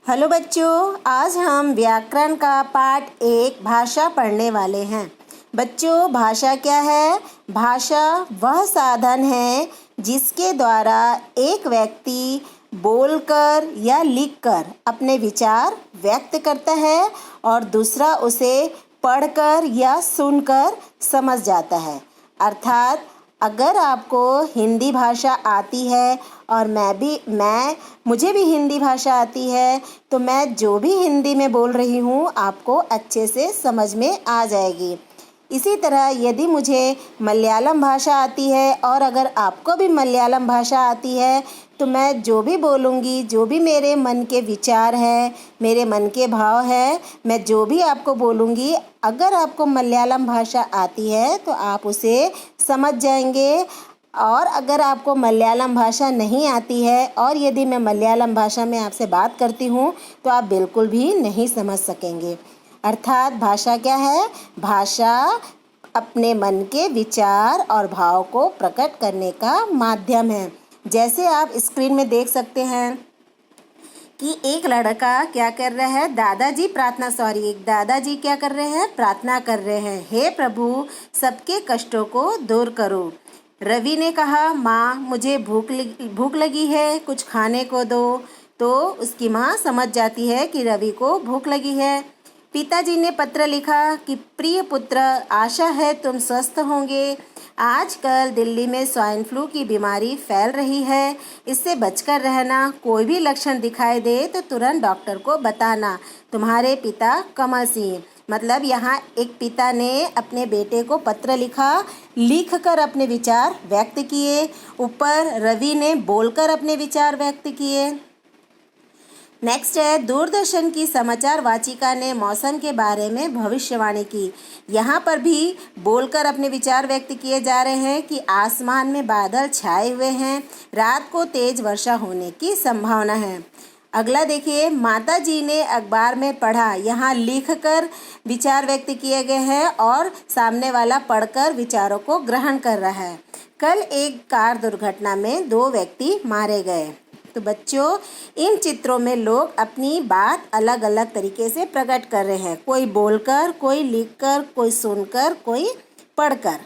Hello बच्चों, आज हम व्याकरण का पाठ 1 भाषा पढ़ने वाले हैं। बच्चों, भाषा क्या है? भाषा वह साधन है जिसके द्वारा एक व्यक्ति बोलकर या लिखकर अपने विचार व्यक्त करता है और दूसरा उसे पढ़कर या सुनकर समझ जाता है। अर्थात अगर आपको हिंदी भाषा आती है और मुझे भी हिंदी भाषा आती है, तो मैं जो भी हिंदी में बोल रही हूँ आपको अच्छे से समझ में आ जाएगी। इसी तरह यदि मुझे मलयालम भाषा आती है और अगर आपको भी मलयालम भाषा आती है, तो मैं जो भी बोलूँगी, जो भी मेरे मन के विचार हैं, मेरे मन के भाव हैं, मैं जो भी आपको बोलूँगी, अगर आपको मलयालम भाषा आती है तो आप उसे समझ जाएंगे। और अगर आपको मलयालम भाषा नहीं आती है और यदि मैं मलयालम भाषा में आपसे बात करती हूँ तो आप बिल्कुल भी नहीं समझ सकेंगे। अर्थात भाषा क्या है? भाषा अपने मन के विचार और भाव को प्रकट करने का माध्यम है। जैसे आप स्क्रीन में देख सकते हैं कि एक लड़का क्या कर रहा है? एक दादाजी क्या कर रहे हैं? प्रार्थना कर रहे हैं, हे प्रभु सबके कष्टों को दूर करो। रवि ने कहा, माँ मुझे भूख लगी है, कुछ खाने को दो। तो उसकी माँ समझ जाती है कि रवि को भूख लगी है। पिताजी ने पत्र लिखा कि प्रिय पुत्र, आशा है तुम स्वस्थ होंगे। आजकल दिल्ली में स्वाइन फ्लू की बीमारी फैल रही है, इससे बचकर रहना। कोई भी लक्षण दिखाई दे तो तुरंत डॉक्टर को बताना। तुम्हारे पिता कमल सिंह। मतलब यहाँ एक पिता ने अपने बेटे को पत्र लिखकर अपने विचार व्यक्त किए। ऊपर रवि ने बोलकर अपने विचार व्यक्त किए। नेक्स्ट है, दूरदर्शन की समाचार वाचिका ने मौसम के बारे में भविष्यवाणी की। यहाँ पर भी बोलकर अपने विचार व्यक्त किए जा रहे हैं कि आसमान में बादल छाए हुए हैं, रात को तेज वर्षा होने की संभावना है। अगला देखिए, माता जी ने अखबार में पढ़ा। यहाँ लिखकर विचार व्यक्त किए गए हैं और सामने वाला पढ़कर विचारों को ग्रहण कर रहा है। कल एक कार दुर्घटना में 2 व्यक्ति मारे गए। तो बच्चों, इन चित्रों में लोग अपनी बात अलग अलग तरीके से प्रकट कर रहे हैं। कोई बोलकर, कोई लिखकर, कोई सुनकर, कोई पढ़कर।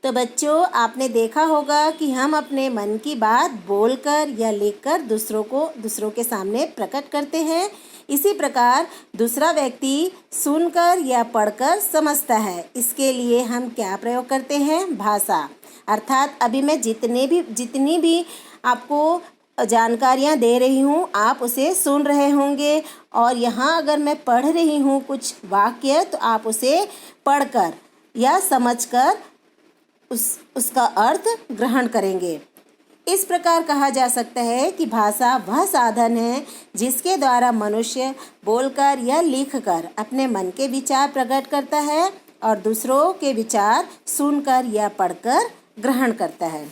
तो बच्चों, आपने देखा होगा कि हम अपने मन की बात बोलकर या लिखकर दूसरों के सामने प्रकट करते हैं। इसी प्रकार दूसरा व्यक्ति सुनकर या पढ़कर समझता है। इसके लिए हम क्या प्रयोग करते हैं? भाषा। अर्थात अभी मैं जितनी भी आपको जानकारियाँ दे रही हूँ, आप उसे सुन रहे होंगे और यहाँ अगर मैं पढ़ रही हूँ कुछ वाक्य, तो आप उसे पढ़कर या समझकर उसका अर्थ ग्रहण करेंगे। इस प्रकार कहा जा सकता है कि भाषा वह साधन है जिसके द्वारा मनुष्य बोलकर या लिखकर अपने मन के विचार प्रकट करता है और दूसरों के विचार सुनकर या पढ़कर ग्रहण करता है।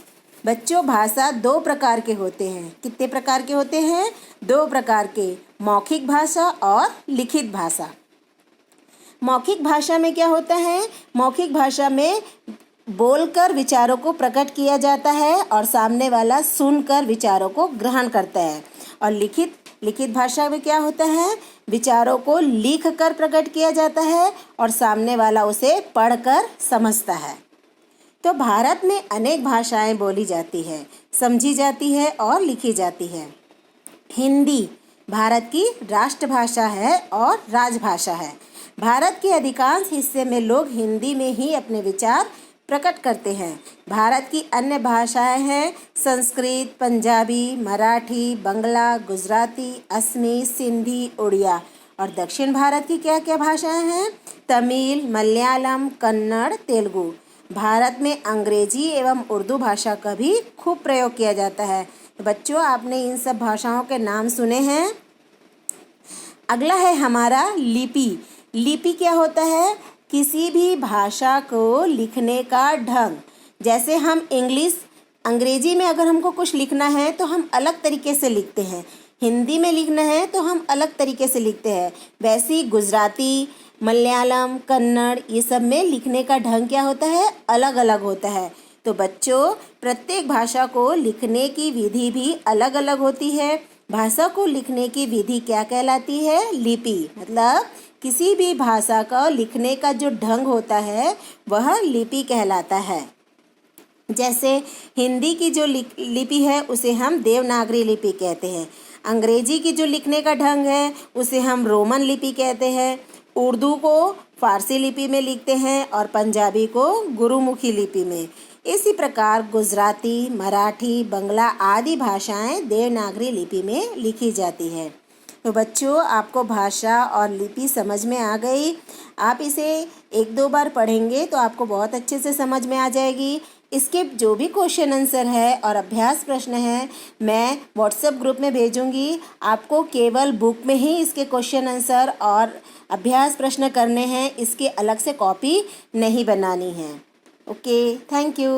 बच्चों, भाषा 2 प्रकार के होते हैं। कितने प्रकार के होते हैं? 2 प्रकार के, मौखिक भाषा और लिखित भाषा। मौखिक भाषा में क्या होता है? मौखिक भाषा में बोलकर विचारों को प्रकट किया जाता है और सामने वाला सुनकर विचारों को ग्रहण करता है। और लिखित भाषा में क्या होता है? विचारों को लिखकर प्रकट किया जाता है और सामने वाला उसे पढ़कर समझता है। तो भारत में अनेक भाषाएं बोली जाती है, समझी जाती है और लिखी जाती है। हिंदी भारत की राष्ट्रभाषा है और राजभाषा है। भारत के अधिकांश हिस्से में लोग हिंदी में ही अपने विचार प्रकट करते हैं। भारत की अन्य भाषाएं हैं संस्कृत, पंजाबी, मराठी, बंगला, गुजराती, असमी, सिंधी, उड़िया। और दक्षिण भारत की क्या क्या भाषाएं हैं? तमिल, मलयालम, कन्नड़, तेलुगु। भारत में अंग्रेजी एवं उर्दू भाषा का भी खूब प्रयोग किया जाता है। तो बच्चों, आपने इन सब भाषाओं के नाम सुने हैं। अगला है हमारा लिपि। लिपि क्या होता है? किसी भी भाषा को लिखने का ढंग। जैसे हम अंग्रेजी में अगर हमको कुछ लिखना है तो हम अलग तरीके से लिखते हैं, हिंदी में लिखना है तो हम अलग तरीके से लिखते हैं। वैसे ही गुजराती, मलयालम, कन्नड़, ये सब में लिखने का ढंग क्या होता है? अलग अलग होता है। तो बच्चों, प्रत्येक भाषा को लिखने की विधि भी अलग अलग होती है भाषा को लिखने की विधि क्या कहलाती है? लिपि। मतलब किसी भी भाषा का लिखने का जो ढंग होता है वह लिपि कहलाता है। जैसे हिंदी की जो लिपि है उसे हम देवनागरी लिपि कहते हैं। अंग्रेजी की जो लिखने का ढंग है उसे हम रोमन लिपि कहते हैं। उर्दू को फारसी लिपि में लिखते हैं और पंजाबी को गुरुमुखी लिपि में। इसी प्रकार गुजराती, मराठी, बंगला आदि भाषाएं देवनागरी लिपि में लिखी जाती है। तो बच्चों, आपको भाषा और लिपि समझ में आ गई। आप इसे 1-2 बार पढ़ेंगे तो आपको बहुत अच्छे से समझ में आ जाएगी। इसके जो भी क्वेश्चन आंसर है और अभ्यास प्रश्न है मैं व्हाट्सएप ग्रुप में भेजूंगी। आपको केवल बुक में ही इसके क्वेश्चन आंसर और अभ्यास प्रश्न करने हैं, इसके अलग से कॉपी नहीं बनानी है। Okay, thank you.